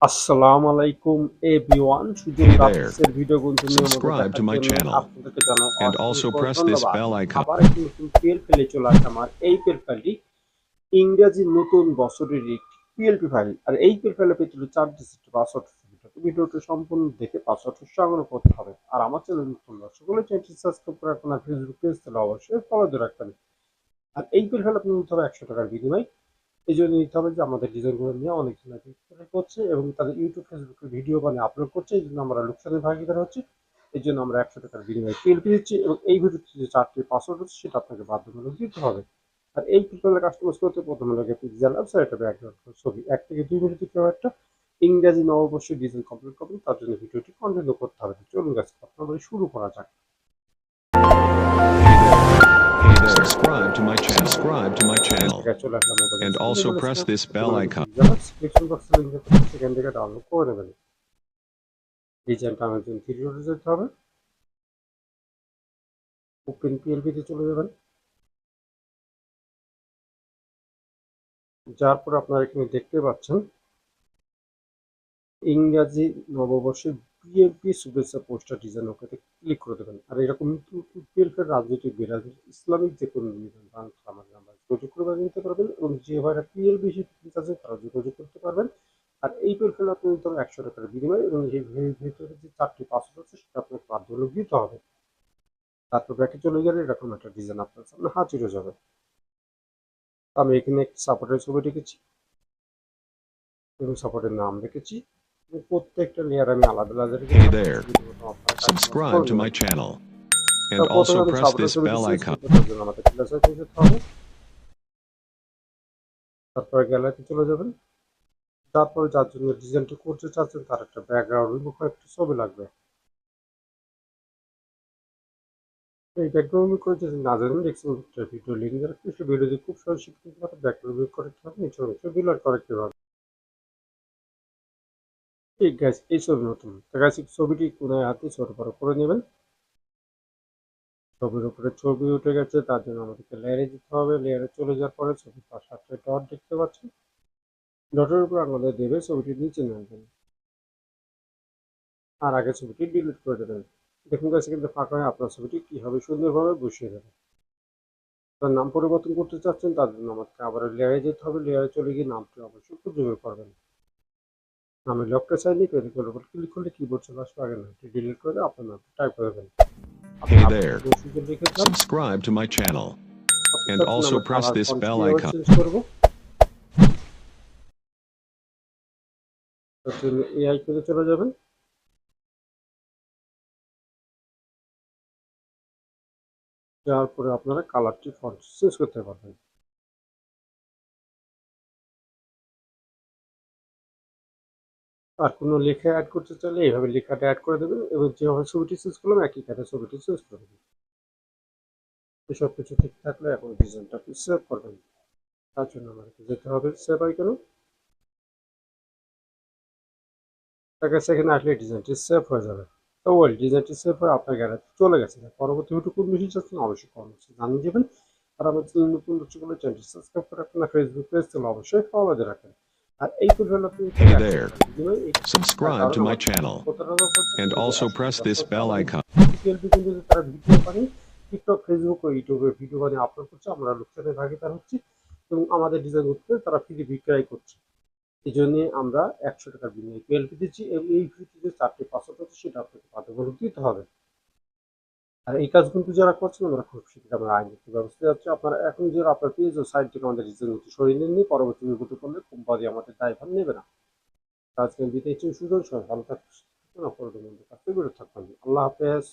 আসসালামু আলাইকুম everyone, Sujan Hey there. গ্রাফিক্সের ভিডিও কন্টিনিউর মধ্যে Subscribe দেখার to my জন্য channel আপনাদেরকে জানাই and also অসংখ্য press this ধন্যবাদ। bell icon. আবার একটি নতুন পিএলপি চলে আসে আমার এই পিএলপি ইংরেজি নতুন বছরের একটি পিএলপি ফাইল, আর এই পিএলপি পেছনে 4 ডিজিট পাসওয়ার্ড। ভিডিওটি সম্পূর্ণ দেখে পাসওয়ার্ড সংগ্রহ করতে হবে। আর আমার চ্যানেল নতুন দর্শক হলে চ্যানেলটি সাবস্ক্রাইব করে রাখুন, আর ফেসবুক পেজ থেকে অবশ্যই ফলো দিয়ে রাখবেন। আর এই পিএলপি আপনি নিতে হবে 100 টাকার বিনিময়ে। এই জন্য নিতে হবে যে আমাদের ডিজাইনগুলো নিয়ে অনেকজন করছে এবং তাদের ইউটিউব ফেসবুকে ভিডিও বানিয়ে আপলোড করছে, এই জন্য আমরা লোকসানের ভাগিদার হচ্ছে। এই জন্য আমরা 100 টাকার বিনিময়ে পিএলপি দিচ্ছি এবং এই ভিডিওতে যে 4টি পাসওয়ার্ড হচ্ছে সেটা আপনাকে বাধ্যতামূলক দিতে হবে। আর এই পিএলপি কাস্টমাইজ করতে প্রথমে লাগে পিক্সেল অ্যাপস আর একটা ব্যাকগ্রাউন্ড ছবি 1 থেকে 2 মিনিট কেউ একটা ইংরেজি নববর্ষের ডিজাইন কমপ্লিট করবেন, তার জন্য ভিডিওটি কন্টিনিউ করতে হবে। চলুন গাছ আপনাদের শুরু করা যাক। Hey there. Subscribe to my channel চলে আসলাম মোবাইলে and also press this bell icon. Description বক্সে লিংক আছে, সেখান থেকে ডাউনলোড করে নেবেন। ডিজাইনটা আমার জন্য 3 ডটে যেতে হবে, ওপেন পিএলপি তে চলে যাবেন। যার পর আপনারা এখানে দেখতে পাচ্ছেন ইংরাজি নববর্ষের পিএলপি শুভেচ্ছা পোস্টার ডিজাইন, ওকে ক্লিক করে দেবেন। আর এরকম পিএলপি রাজনৈতিক বিরাজ ইসলামিক যে কোনো নিবেদন আমাদের আমরা যোগাযোগ করে নিতে পারবেন এবং যে ভাইরা পিএলপি শিখতে আছে তারা যোগাযোগ করতে পারবেন। আর এই পিএলপি আপনি নিতে হবে 100 টাকার বিনিময়ে এবং এই ভিতরে যে 4টি পাসওয়ার্ড আছে সেটা আপনাকে বাধ্যতামূলক দিতে হবে। তারপর ব্যাকে চলে গেলে এরকম একটা ডিজাইন আপনার সামনে হাজির হয়ে যাবে। আমি এখানে একটি সাপোর্টের ছবি রেখেছি এবং সাপোর্টের নাম রেখেছি। প্রত্যেকটা লেয়ার আমি আলাদা আলাদা Hey there. Subscribe to my channel and also press this bell icon. আমাদের ক্লাসে যেতে হবে। তারপরে গ্যালারিতে চলে যাবেন। তারপরে যার জন্য ডিজাইনটি করতে চাচ্ছেন তার একটা ব্যাকগ্রাউন্ড এবং একটা ছবি লাগবে। এই ব্যাকগ্রাউন্ড করে যদি না জানেন ডিসক্রিপশনে ভিডিও লিংক দেওয়া আছে, সেই ভিডিওতে খুব সহজ শিখতে পারবেন ব্যাকগ্রাউন্ড করে কিভাবে নিচে অংশ বিলার করে কিভাবে। এই গাইস এই ছবি নতুন গাইস, ছবিটি কোনায় হাতে ছোট বড় করে নেবেন। ছবির উপরে ছবি উঠে গেছে, তার জন্য আমাদেরকে লেয়ারে যেতে হবে। লেয়ারে চলে যাওয়ার পরে ছবির পাশে একটা ডট দেখতে পাচ্ছেন, ডটের উপর আমাদের দেবে ছবিটি নিচে নামবেন আর আগে ছবিটি ডিলিট করে দেবেন। দেখুন গাইস কিন্তু ফাঁকা হয়ে আপনার ছবিটি কিভাবে সুন্দরভাবে বসিয়ে দেবে। তার নাম পরিবর্তন করতে চাচ্ছেন তার জন্য আমাকে আবার লেয়ারে যেতে হবে। লেয়ারে চলে গিয়ে নামটি অবশ্যই খুঁজে বের করবেন। আমি লকটা চাইলে ক্লিকের উপর ক্লিক করলে কিবোর্ড চলে আসবে, আগে নামটি ডিলিট করে আপনার নামটি টাইপ করে দেবেন। Hey there. Subscribe to my channel and also press this bell icon. এই আইকনে চলে যাবেন। যাওয়ার পরে আপনারা কালারটি ফন্ট চেঞ্জ করতে পারবেন। আর কোনো লেখা অ্যাড করতে চাইলে এইভাবে লেখাটা অ্যাড করে দেবেন এবং যেভাবে ছবিটি চেঞ্জ করলাম একই কাঠে ছবিটি চেঞ্জ করে দেবেন। সব কিছু ঠিক থাকলে এখন ডিজাইনটা আপনি সেভ করবেন। তার জন্য আমাদেরকে যেতে হবে সেভ আইকনে। তার কাছে এখানে আসলে ডিজাইনটি সেভ হয়ে যাবে। তো ওই ডিজাইনটি সেভ হয়ে আপনার গ্যালারিতে চলে গেছে। পরবর্তী ভিডিও কোন বিষয় চাচ্ছেন অবশ্যই কমেন্টে জানিয়ে দেবেন। আর আমার চ্যানেল নতুন দর্শকদের চ্যানেলটি সাবস্ক্রাইব করে রাখবেন, ফেসবুক পেজ থেকে অবশ্যই ফলো দিয়ে রাখবেন। আর এই ভিডিওটা আপনি Hey there. Subscribe to my channel and also press this bell icon. তারা ভিডিও বানিয়ে টিকটক, ফেসবুক ও ইউটিউবে ভিডিও বানিয়ে আপলোড করছে, আমরা লোকসানের ভাগিদার হচ্ছি এবং আমাদের ডিজাইন করতে তারা ফ্রি বিক্রয় করছে। এই জন্য আমরা 100 টাকার বিনিময়ে পিএলপি দিচ্ছি এবং এই ফ্রিতে যে 4টি পাসওয়ার্ড আছে সেটা আপনাকে বাধ্যতামূলক দিতে হবে। আর এই কাজ কিন্তু যারা করছেন আমরা খুব শীঘ্রই আমরা আইনগত ব্যবস্থা যাচ্ছে। আপনারা এখন যে আপনার পেজ ও সাইট থেকে আমাদের ডিজাইন সরিয়ে নেননি, পরবর্তী বিপদে পড়লে কোম্পানি আমাদের দায়ভার নেবে না। আজকে বিদায়, সুযোগ সবাই ভালো থাকবেন, অপরাধ মন্দ কাজ থেকে বিরত থাকবেন। আল্লাহ হাফেজ।